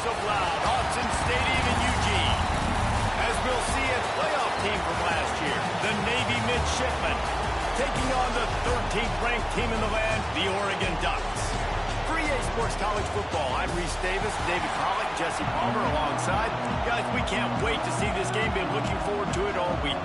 of loud. Autzen Stadium in Eugene. As we'll see a playoff team from last year, the Navy Midshipmen, taking on the 13th ranked team in the land, the Oregon Ducks. For EA Sports College Football, I'm Reese Davis, David Pollock, Jesse Palmer alongside. Guys, we can't wait to see this game. Been looking forward to it all week.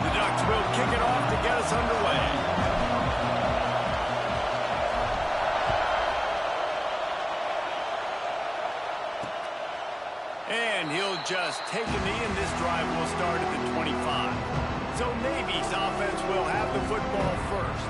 The Ducks will kick it off to get us underway. And he'll just take a knee, and this drive will start at the 25. So Navy's offense will have the football first.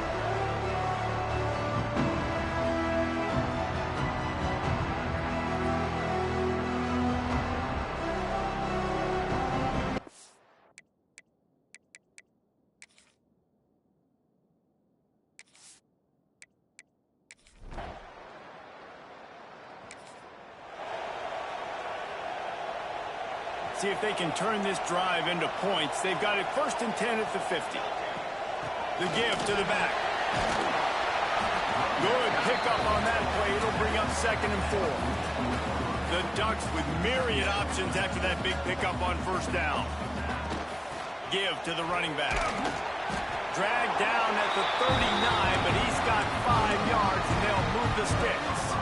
See if they can turn this drive into points. They've got it 1st and 10 at the 50. The give to the back. Good pickup on that play. It'll bring up 2nd and 4. The Ducks with myriad options after that big pickup on 1st down. Give to the running back. Dragged down at the 39, but he's got 5 yards, and they'll move the sticks.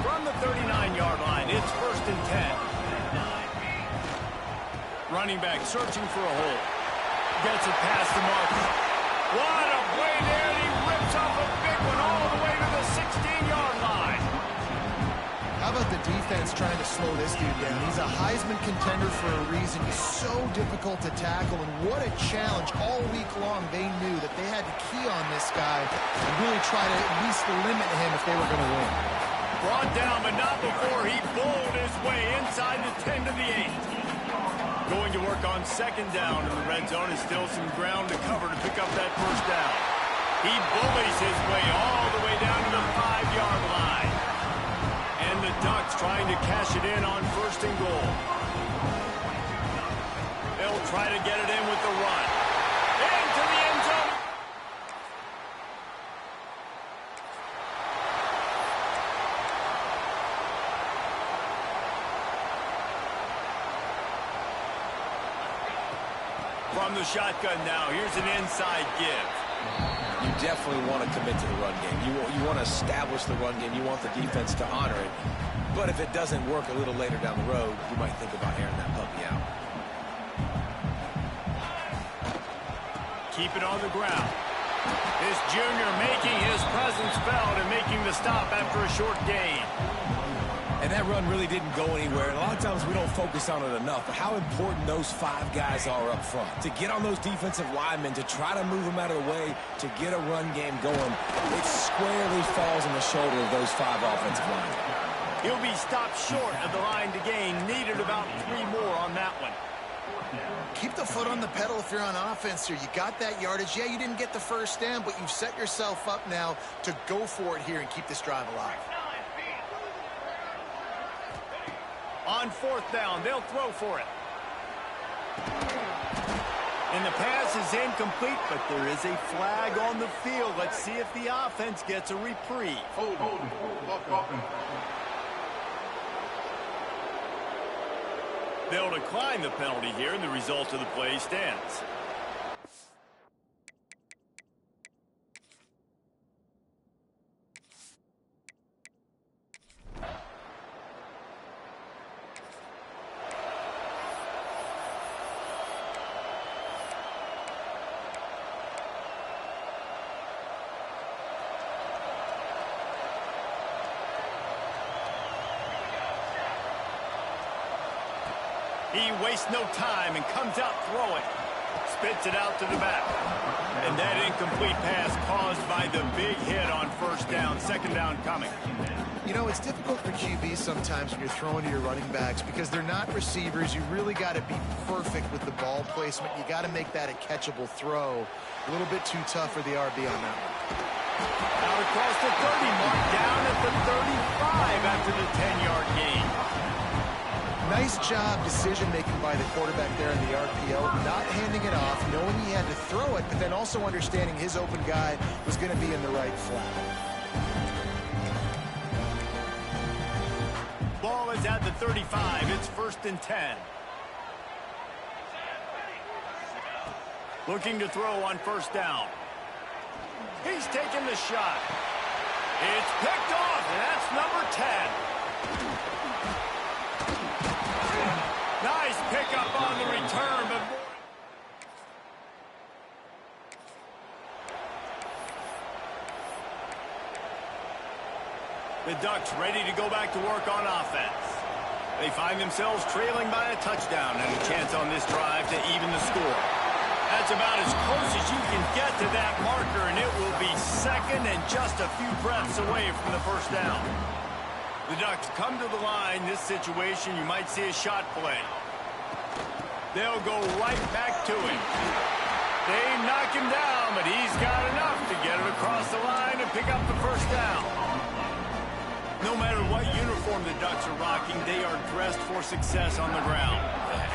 From the 39-yard line, it's 1st and 10. Running back searching for a hole. Gets it past the mark. What a play there, and he rips off a big one all the way to the 16-yard line. How about the defense trying to slow this dude down? He's a Heisman contender for a reason. He's so difficult to tackle, and what a challenge. All week long, they knew that they had to key on this guy and really try to at least limit him if they were going to win. Brought down, but not before he bowled his way inside the 10 to the 8. Going to work on 2nd down in the red zone. Is still some ground to cover to pick up that 1st down. He bullies his way all the way down to the 5-yard line. And the Ducks trying to cash it in on 1st and goal. They'll try to get it in with the run. Into the end zone. From the shotgun now, here's an inside give. You definitely want to commit to the run game. You want to establish the run game. You want the defense to honor it. But if it doesn't work a little later down the road, you might think about airing that puppy out. Keep it on the ground. This junior making his presence felt and making the stop after a short gain. And that run really didn't go anywhere. And a lot of times we don't focus on it enough. But how important those 5 guys are up front. To get on those defensive linemen, to try to move them out of the way, to get a run game going, it squarely falls on the shoulder of those 5 offensive linemen. He'll be stopped short of the line to gain. Needed about 3 more on that one. Keep the foot on the pedal if you're on offense here. You got that yardage. Yeah, you didn't get the 1st down, but you've set yourself up now to go for it here and keep this drive alive. On 4th down, they'll throw for it. And the pass is incomplete, but there is a flag on the field. Let's see if the offense gets a reprieve. Hold. They'll decline the penalty here, and the result of the play stands. He wastes no time and comes out throwing. Spits it out to the back. And that incomplete pass caused by the big hit on 1st down. 2nd down coming. You know, it's difficult for QBs sometimes when you're throwing to your running backs because they're not receivers. You really got to be perfect with the ball placement. You got to make that a catchable throw. A little bit too tough for the RB on that one. Out across the 30 mark, down at the 35 after the 10-yard gain. Nice job decision-making by the quarterback there in the RPO, not handing it off, knowing he had to throw it, but then also understanding his open guy was going to be in the right flat. Ball is at the 35. It's 1st and 10. Looking to throw on 1st down. He's taking the shot. It's picked off, and that's number 10. Nice pickup on the return, but the Ducks ready to go back to work on offense. They find themselves trailing by a touchdown and a chance on this drive to even the score. That's about as close as you can get to that marker, and it will be 2nd and just a few breaths away from the 1st down. The Ducks come to the line. This situation, you might see a shot play. They'll go right back to him. They knock him down, but he's got enough to get it across the line and pick up the 1st down. No matter what uniform the Ducks are rocking, they are dressed for success on the ground.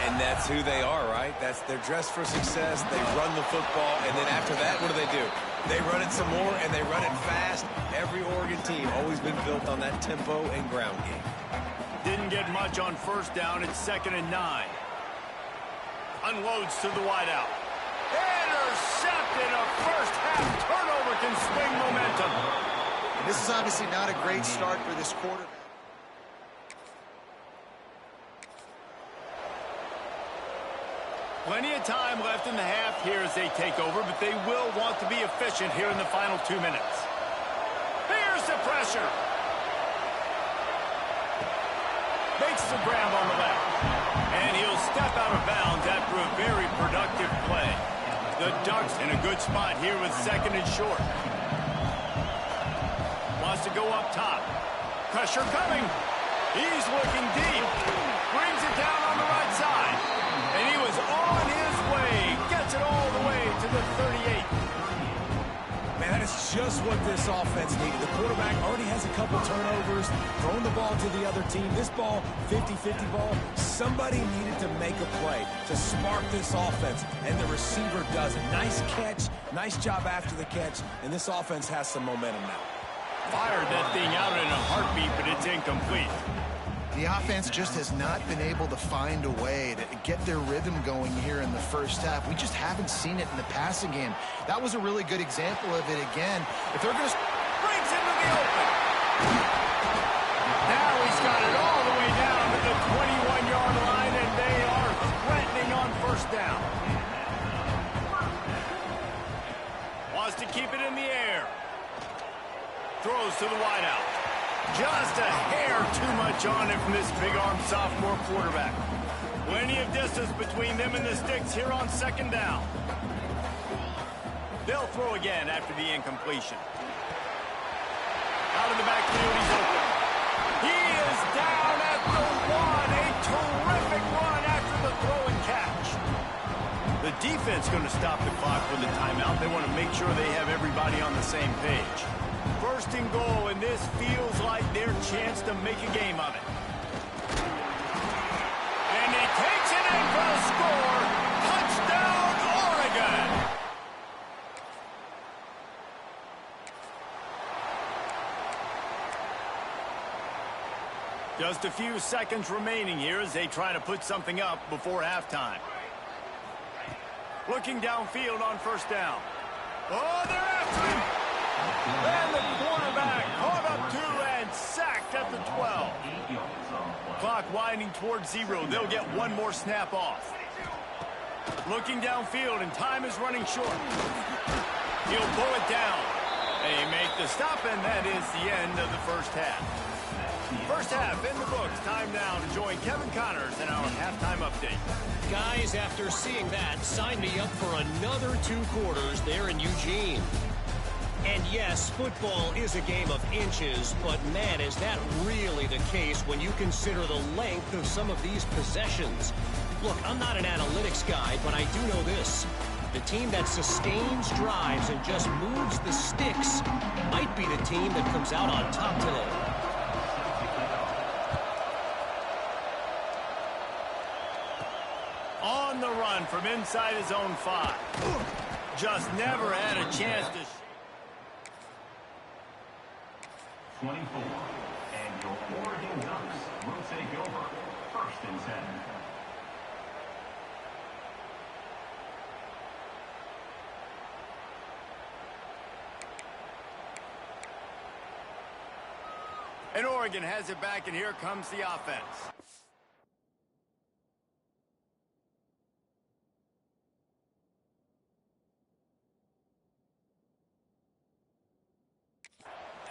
And that's who they are, right? They're dressed for success. They run the football, and then after that, what do? They run it some more, and they run it fast. Every Oregon team always been built on that tempo and ground game. Didn't get much on 1st down. It's 2nd and 9. Unloads to the wideout. Intercepted. A first-half turnover can swing momentum. This is obviously not a great start for this quarterback. Plenty of time left in the half here as they take over, but they will want to be efficient here in the final 2 minutes. Here's the pressure. Makes the grab on the left. And he'll step out of bounds after a very productive play. The Ducks in a good spot here with 2nd and short. Wants to go up top. Pressure coming. He's looking deep. Brings it down on the right side. And he was on his way. Gets it all the way to the 38. Man, that is just what this offense needed. The quarterback already has a couple turnovers, throwing the ball to the other team. This ball, 50-50 ball, somebody needed to make a play to spark this offense, and the receiver does it. Nice catch, nice job after the catch, and this offense has some momentum now. Fired that thing out in a heartbeat, but it's incomplete. The offense just has not been able to find a way to get their rhythm going here in the 1st half. We just haven't seen it in the passing game. That was a really good example of it again. If they're going to... Brings into the open. Now he's got it all the way down to the 21-yard line, and they are threatening on 1st down. Wants to keep it in the air. Throws to the wideout. Just a hair too much on it from this big-armed sophomore quarterback. Plenty of distance between them and the sticks here on 2nd down. They'll throw again after the incompletion. Out of the backfield, he's open. He is down at the 1. A terrific run after the throw and catch. The defense going to stop the clock with a timeout. They want to make sure they have everybody on the same page. 1st and goal, and this feels like their chance to make a game of it. And he takes it in for the score. Touchdown, Oregon! Just a few seconds remaining here as they try to put something up before halftime. Looking downfield on 1st down. Oh, they're after him! And the quarterback caught up to and sacked at the 12. Clock winding towards 0. They'll get one more snap off. Looking downfield, and time is running short. He'll pull it down. They make the stop, and that is the end of the 1st half. 1st half in the books. Time now to join Kevin Connors in our halftime update. Guys, after seeing that, sign me up for another 2 quarters there in Eugene. And yes, football is a game of inches, but man, is that really the case when you consider the length of some of these possessions. Look, I'm not an analytics guy, but I do know this. The team that sustains drives and just moves the sticks might be the team that comes out on top today. run from inside his own 5. Just never had a chance to... 24. And your Oregon Ducks will take over. 1st and 10. And Oregon has it back, and here comes the offense.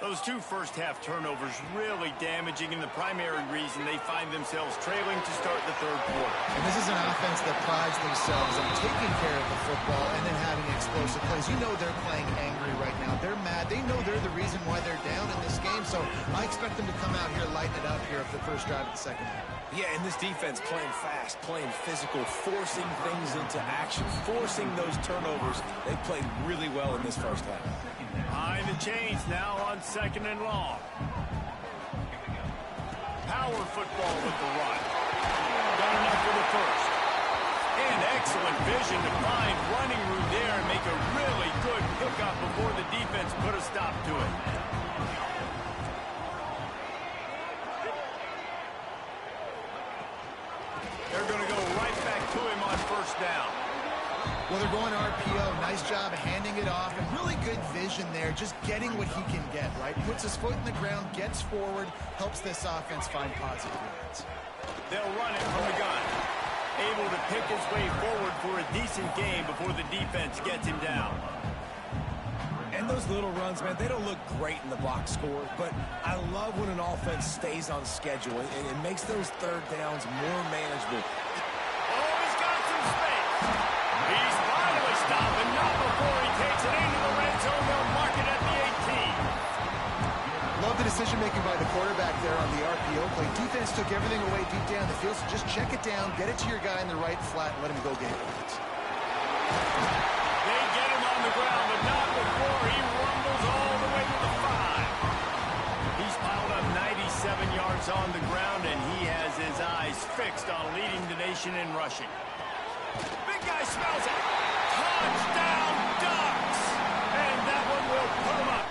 Those 2 first-half turnovers really damaging, and the primary reason they find themselves trailing to start the 3rd quarter. And this is an offense that prides themselves on taking care of the football and then having explosive plays. You know they're playing angry right now. They're mad. They know they're the reason why they're down in this game, so I expect them to come out here, lighten it up here for the first drive of the second half. Yeah, and this defense playing fast, playing physical, forcing things into action, forcing those turnovers. They played really well in this first half. Behind the chains now on 2nd and long. Power football with the run. Done enough for the first. And excellent vision to find running room there and make a really good pickup before the defense put a stop to it. They're going to go right back to him on 1st down. Well, they're going RPO. Nice job of handing it off, and really good vision there, just getting what he can get, right? Puts his foot in the ground, gets forward, helps this offense find positive yards. They'll run it from the gun. Able to pick his way forward for a decent game before the defense gets him down. And those little runs, man, they don't look great in the box score, but I love when an offense stays on schedule and it makes those 3rd downs more manageable. Oh, he's got some space. He's finally stopped, and not before he takes it into the red zone. They'll mark it at the 18. Love the decision-making by the quarterback there on the RPO play. Defense took everything away deep down the field, so just check it down, get it to your guy in the right flat, and let him go get it. They get him on the ground, but not before he rumbles all the way to the 5. He's piled up 97 yards on the ground, and he has his eyes fixed on leading the nation in rushing. Big guy smells it. Touchdown, Ducks! And that one will put him up.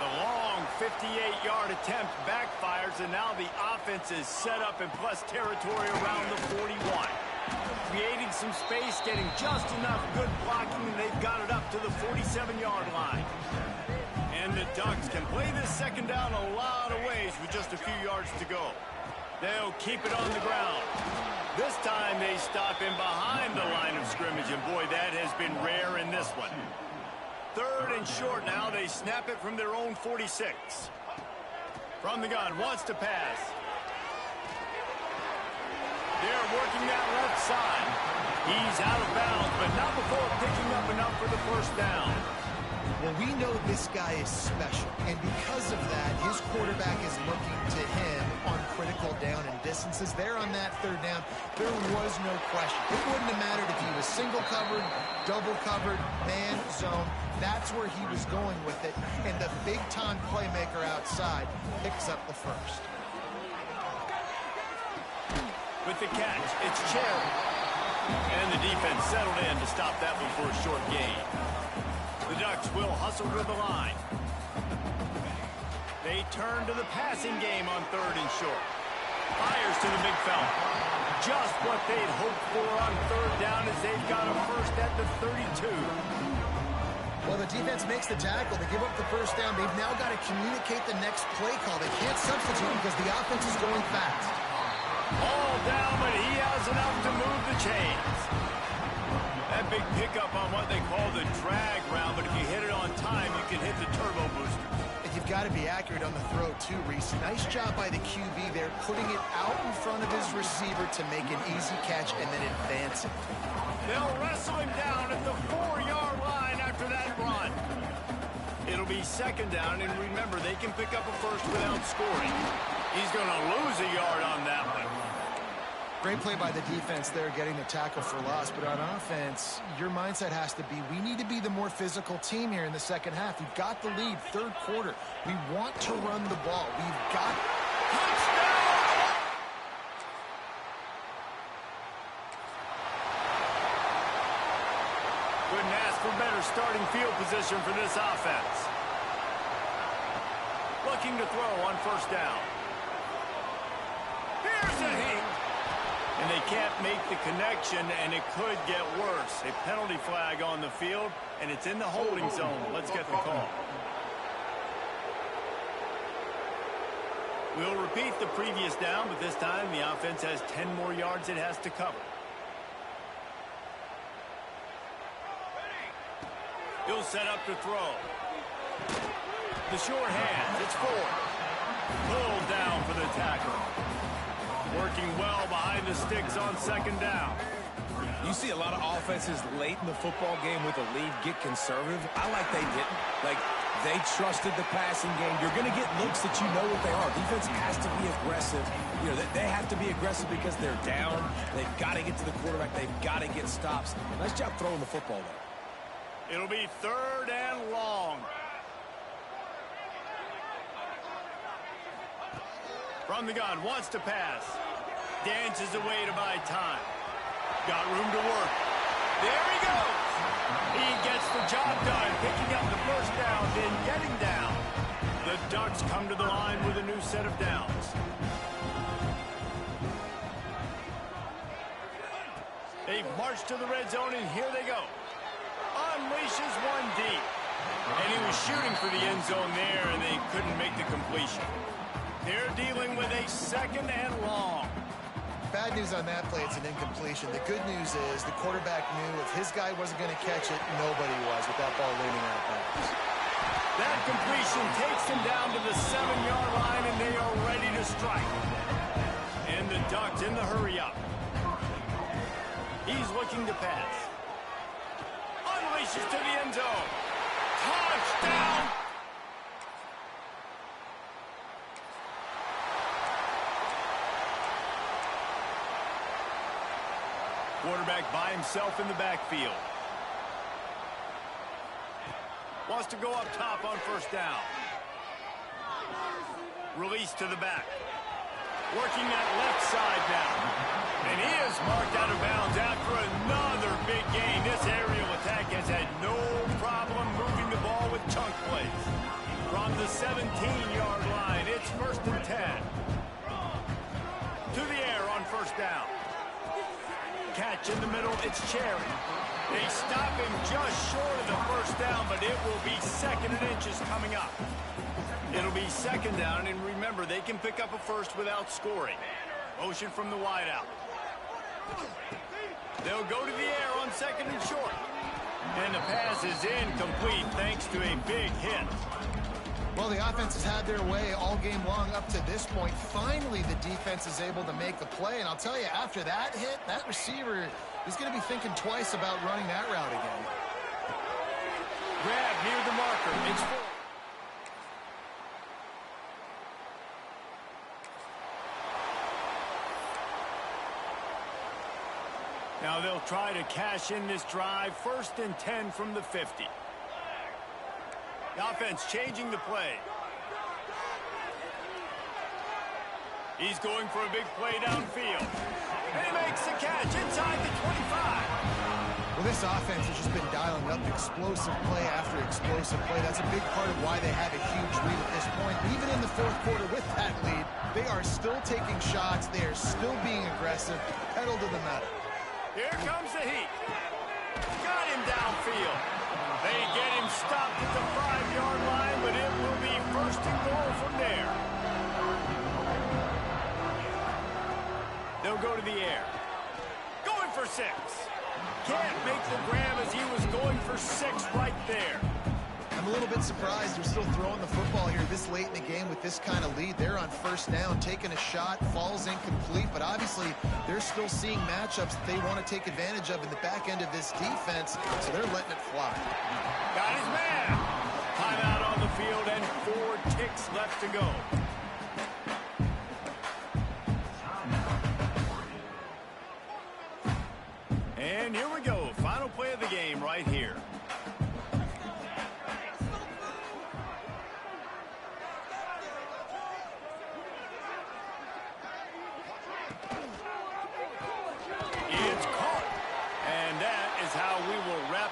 The long 58-yard attempt backfires, and now the offense is set up in plus territory around the 41. Creating some space, getting just enough good blocking, and they've got it up to the 47-yard line. And the Ducks can play this 2nd down a lot of ways with just a few yards to go. They'll keep it on the ground. This time they stop him behind the line of scrimmage, and boy, that has been rare in this one. 3rd and short now. They snap it from their own 46. From the gun, wants to pass. They're working that left side. He's out of bounds, but not before picking up enough for the 1st down. Well, we know this guy is special, and because of that, his quarterback is looking to him on critical down and distances. There on that 3rd down, there was no question. It wouldn't have mattered if he was single covered, double covered, man, zone. That's where he was going with it, and the big-time playmaker outside picks up the 1st. With the catch, it's Cherry. And the defense settled in to stop that one for a short gain. The Ducks will hustle to the line. They turn to the passing game on 3rd and short. Fires to the big fella. Just what they'd hoped for on 3rd down as they've got a 1st at the 32. Well, the defense makes the tackle. They give up the 1st down. They've now got to communicate the next play call. They can't substitute because the offense is going fast. All down, but he has enough to move the chains. That big pickup on what they call the drag round, but if you hit it on time, you can hit the turbo booster. And you've got to be accurate on the throw, too, Reese. Nice job by the QB there, putting it out in front of his receiver to make an easy catch and then advance it. They'll wrestle him down at the 4-yard line after that run. It'll be 2nd down, and remember, they can pick up a 1st without scoring. He's going to lose a yard on that one. Great play by the defense there, getting the tackle for loss. But on offense, your mindset has to be, we need to be the more physical team here in the 2nd half. We've got the lead, 3rd quarter. We want to run the ball. We've got... Touchdown! Couldn't ask for better starting field position for this offense. Looking to throw on first down. Here's a hit. And they can't make the connection, and it could get worse. A penalty flag on the field, and it's in the holding zone. Let's get the call. We'll repeat the previous down, but this time the offense has 10 more yards it has to cover. He'll set up to throw. The short hands, it's 4. Pulled down for the tackle. Working well behind the sticks on second down. You see a lot of offenses late in the football game with a lead get conservative. I like they didn't. Like, they trusted the passing game. You're going to get looks that you know what they are. Defense has to be aggressive. You know, they have to be aggressive because they're down. They've got to get to the quarterback. They've got to get stops. Nice job throwing the football, though. It'll be 3rd and long. From the gun, wants to pass. Dances away to buy time. Got room to work. There he goes. He gets the job done, picking up the first down, then getting down. The Ducks come to the line with a new set of downs. They've marched to the red zone, and here they go. Unleashes one deep. And he was shooting for the end zone there, and they couldn't make the completion. They're dealing with a 2nd and long. Bad news on that play, it's an incompletion. The good news is the quarterback knew if his guy wasn't going to catch it, nobody was with that ball leaning out of bounds. That completion takes him down to the 7-yard line, and they are ready to strike. And the Ducks in the hurry-up. He's looking to pass. Unleashes to the end zone. Touchdown! Quarterback by himself in the backfield. Wants to go up top on first down. Release to the back. Working that left side now. And he is marked out of bounds after another big gain. This aerial attack has had no problem moving the ball with chunk plays. From the 17-yard line, it's 1st and 10. To the air on first down. Catch in the middle, it's Cherry. They stop him just short of the first down, but it will be 2nd and inches coming up. It'll be 2nd down, and remember, they can pick up a first without scoring. Motion from the wideout. They'll go to the air on 2nd and short. And the pass is incomplete thanks to a big hit. Well, the offense has had their way all game long up to this point. Finally, the defense is able to make a play. And I'll tell you, after that hit, that receiver is going to be thinking twice about running that route again. Grab near the marker. It's 4. Now they'll try to cash in this drive. 1st and 10 from the 50. The offense changing the play. He's going for a big play downfield. And he makes the catch inside the 25. Well, this offense has just been dialing up explosive play after explosive play. That's a big part of why they have a huge lead at this point. Even in the 4th quarter with that lead, they are still taking shots. They are still being aggressive. Pedal to the metal. Here comes the heat. Got him downfield. They get him stopped at the 5-yard line, but it will be 1st and goal from there. They'll go to the air. Going for 6. Can't make the grab as he was going for 6 right there. I'm a little bit surprised they're still throwing the football here this late in the game with this kind of lead. They're on first down, taking a shot, falls incomplete, but obviously they're still seeing matchups that they want to take advantage of in the back end of this defense, so they're letting it fly. Got his man. Timeout on the field and 4 ticks left to go. And here we go. Final play of the game right here.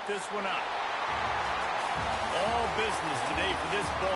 this one up. All business today for this ball.